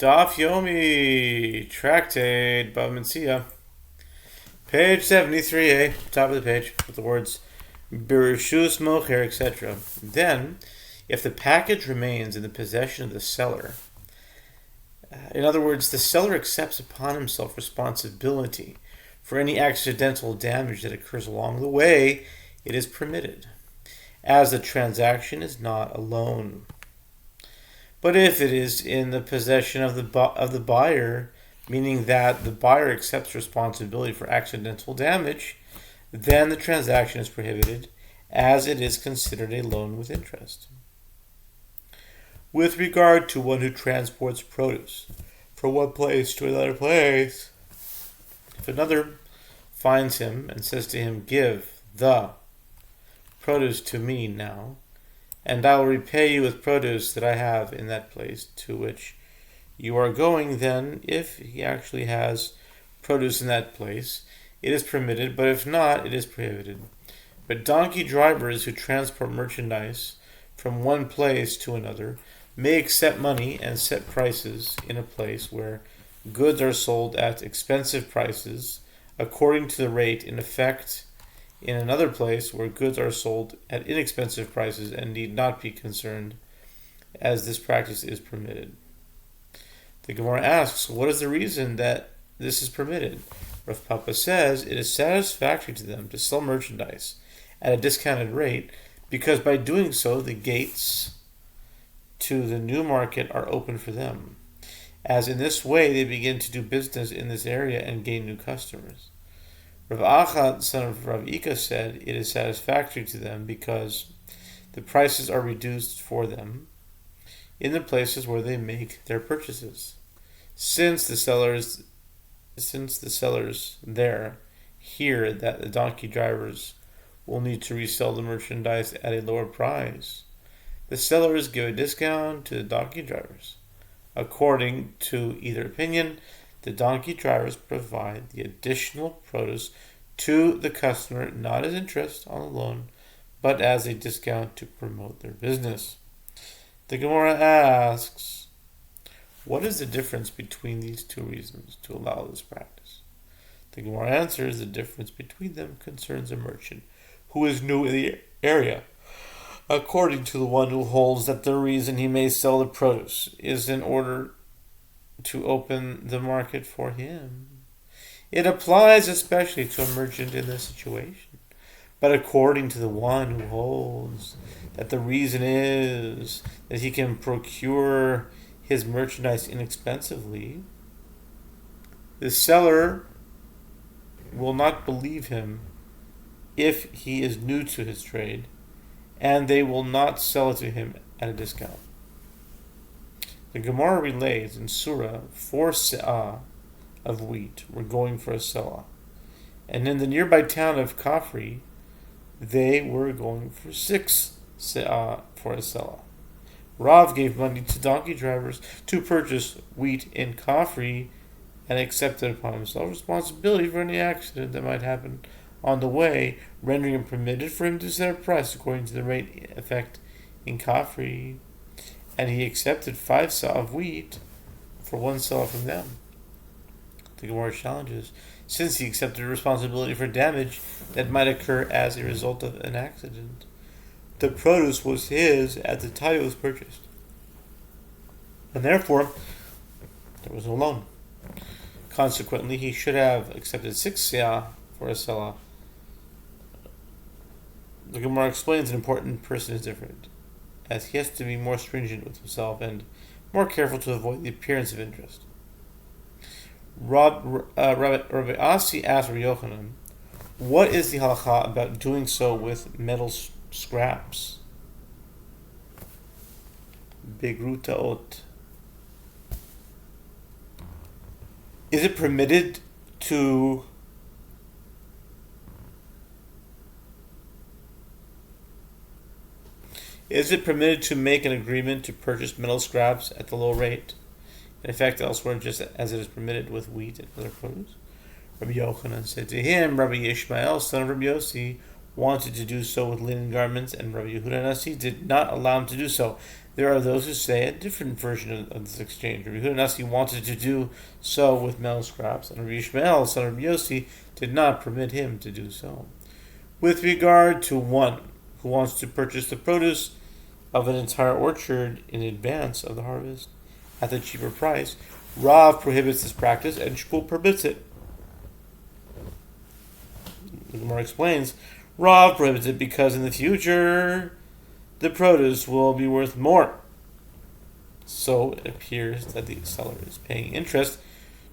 Daf Yomi, Tractate, Bava Metzia, page 73a, top of the page, with the words Bereshus Mocher, etc. Then, if the package remains in the possession of the seller, in other words, the seller accepts upon himself responsibility for any accidental damage that occurs along the way, it is permitted, as the transaction is not a loan. But if it is in the possession of the buyer, meaning that the buyer accepts responsibility for accidental damage, then the transaction is prohibited, as it is considered a loan with interest. With regard to one who transports produce from one place to another place, if another finds him and says to him, "Give the produce to me now, and I will repay you with produce that I have in that place to which you are going," then if he actually has produce in that place, it is permitted, but if not, it is prohibited. But donkey drivers who transport merchandise from one place to another may accept money and set prices in a place where goods are sold at expensive prices according to the rate in effect in another place where goods are sold at inexpensive prices and need not be concerned, as this practice is permitted. The Gemara asks, what is the reason that this is permitted? Rav Papa says it is satisfactory to them to sell merchandise at a discounted rate because by doing so the gates to the new market are open for them, as in this way they begin to do business in this area and gain new customers. Rav Achad, son of Rav Ika, said it is satisfactory to them because the prices are reduced for them in the places where they make their purchases. Since the sellers there hear that the donkey drivers will need to resell the merchandise at a lower price, the sellers give a discount to the donkey drivers. According to either opinion, the donkey drivers provide the additional produce to the customer not as interest on the loan, but as a discount to promote their business. The Gemara asks, what is the difference between these two reasons to allow this practice? The Gemara answers, the difference between them concerns a merchant who is new in the area, according to the one who holds that the reason he may sell the produce is in order to open the market for him. It applies especially to a merchant in this situation. But according to the one who holds that the reason is that he can procure his merchandise inexpensively, the seller will not believe him if he is new to his trade, and they will not sell it to him at a discount. The Gemara relays in Surah 4 se'ah of wheat were going for a selah, and in the nearby town of Kafri, they were going for 6 se'ah for a selah. Rav gave money to donkey drivers to purchase wheat in Kafri and accepted upon himself responsibility for any accident that might happen on the way, rendering it permitted for him to set a price according to the rate in effect in Kafri. And he accepted 5 se'ah of wheat for 1 se'ah from them. The Gemara challenges, since he accepted responsibility for damage that might occur as a result of an accident, the produce was his at the time it was purchased, and therefore there was no loan. Consequently, he should have accepted 6 se'ah for a selah. The Gemara explains an important person is different, as he has to be more stringent with himself and more careful to avoid the appearance of interest. Rabbi Asi asked Rabbi Yochanan, what is the halacha about doing so with metal scraps? Begrutaot. Is it permitted to make an agreement to purchase metal scraps at the low rate? In effect, elsewhere, just as it is permitted with wheat and other produce. Rabbi Yochanan said to him, Rabbi Ishmael, son of Rabbi Yossi, wanted to do so with linen garments, and Rabbi Yehuda Nasi did not allow him to do so. There are those who say a different version of this exchange. Rabbi Yehuda Nasi wanted to do so with metal scraps, and Rabbi Ishmael, son of Yossi, did not permit him to do so. With regard to one who wants to purchase the produce of an entire orchard in advance of the harvest at a cheaper price, Rav prohibits this practice and Shmuel permits it. The Gemara explains, Rav prohibits it because in the future the produce will be worth more. So it appears that the seller is paying interest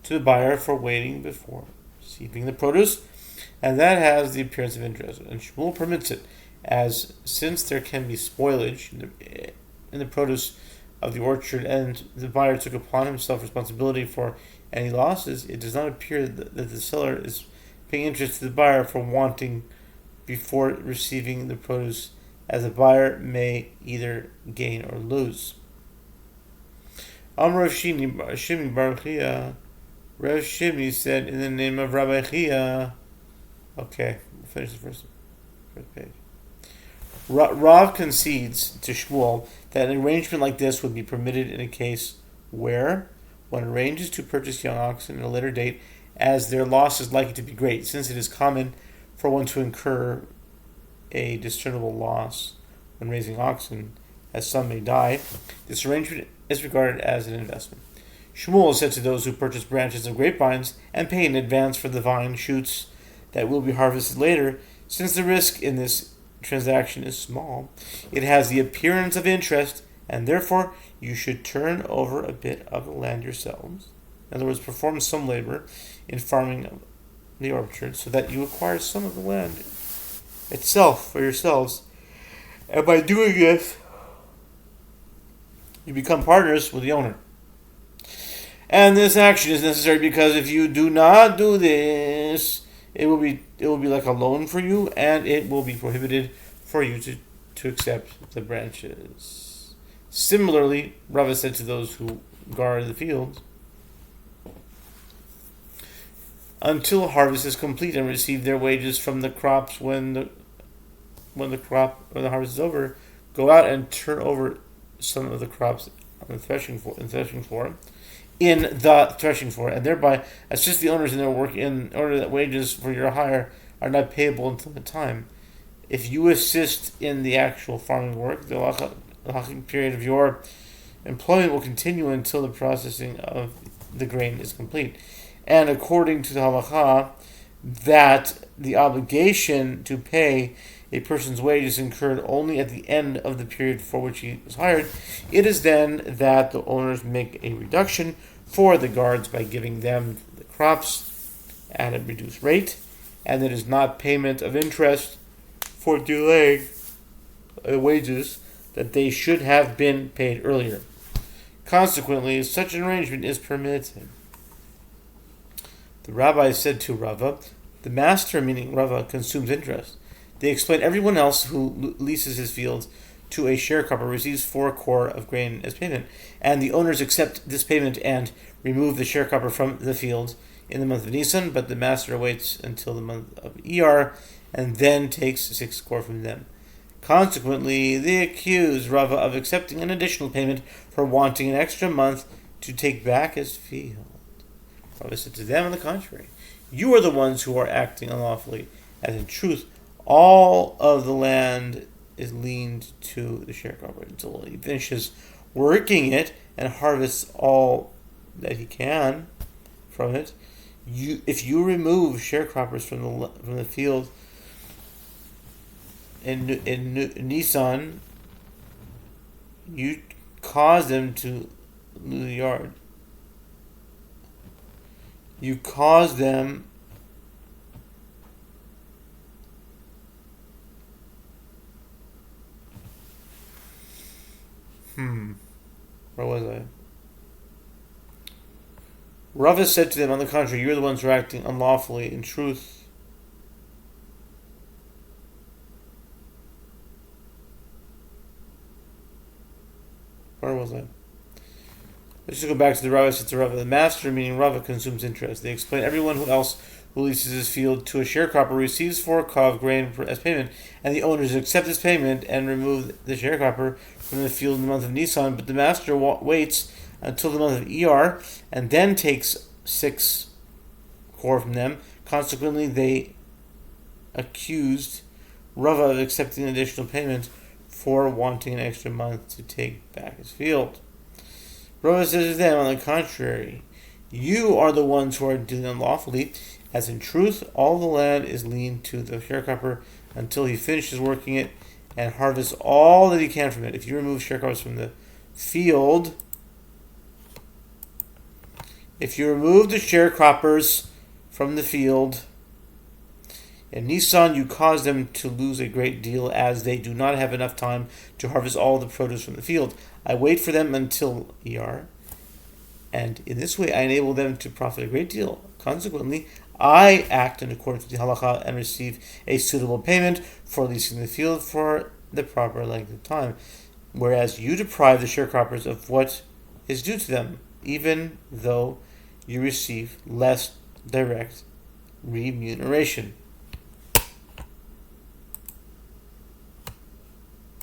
to the buyer for waiting before receiving the produce, and that has the appearance of interest. And Shmuel permits it, as since there can be spoilage in the produce of the orchard, and the buyer took upon himself responsibility for any losses, it does not appear that the seller is paying interest to the buyer for wanting before receiving the produce, as the buyer may either gain or lose. Amar Rav Shimi Bar Chia, Rav Shimi said in the name of Rabbi Chia. Okay, we'll finish the first page. Rav concedes to Shmuel that an arrangement like this would be permitted in a case where one arranges to purchase young oxen at a later date, as their loss is likely to be great, since it is common for one to incur a discernible loss when raising oxen, as some may die. This arrangement is regarded as an investment. Shmuel said to those who purchase branches of grapevines and pay in advance for the vine shoots that will be harvested later, since the risk in this transaction is small, it has the appearance of interest, and therefore you should turn over a bit of the land yourselves. In other words, perform some labor in farming the orchard so that you acquire some of the land itself for yourselves. And by doing this, you become partners with the owner. And this action is necessary because if you do not do this, it will be like a loan for you, and it will be prohibited for you to accept the branches. Similarly, Rava said to those who guard the fields, until harvest is complete and receive their wages from the crops when the harvest is over, go out and turn over some of the crops on the threshing floor, and thereby assist the owners in their work in order that wages for your hire are not payable until the time. If you assist in the actual farming work, the halachic period of your employment will continue until the processing of the grain is complete. And according to the halacha, that the obligation to pay a person's wages incurred only at the end of the period for which he was hired, it is then that the owners make a reduction for the guards by giving them the crops at a reduced rate, and it is not payment of interest for delaying wages that they should have been paid earlier. Consequently, such an arrangement is permitted. The rabbi said to Rava, the master, meaning Rava, consumes interest. They explain everyone else who leases his fields to a sharecropper receives 4 kor of grain as payment, and the owners accept this payment and remove the sharecropper from the field in the month of Nisan, but the master waits until the month of Iyar and then takes 6 kor from them. Consequently, they accuse Rava of accepting an additional payment for wanting an extra month to take back his field. Rava said to them, on the contrary, you are the ones who are acting unlawfully, as in truth, all of the land is leaned to the sharecropper until he finishes working it and harvests all that he can from it. If you remove sharecroppers from the field in Nisan, you cause them to lose the yard. You cause them where was I? Rava said to them, on the contrary, you're the ones who are acting unlawfully. In truth, where was I? Let's Just to go back to the Rava, it's the Rava. The master, meaning Rava, consumes interest. They explain everyone who leases his field to a sharecropper receives 4 kav grain as payment, and the owners accept this payment and remove the sharecropper from the field in the month of Nisan. But the master waits until the month of Iyar and then takes 6 kor from them. Consequently, they accused Rava of accepting additional payment for wanting an extra month to take back his field. Rava says to them, on the contrary, you are the ones who are dealing unlawfully, as in truth all the land is lien to the sharecropper until he finishes working it and harvests all that he can from it. If you remove sharecroppers from the field, in Nisan, you cause them to lose a great deal, as they do not have enough time to harvest all the produce from the field. I wait for them until Iyar, and in this way I enable them to profit a great deal. Consequently, I act in accordance with the halacha and receive a suitable payment for leasing the field for the proper length of time, whereas you deprive the sharecroppers of what is due to them, even though you receive less direct remuneration.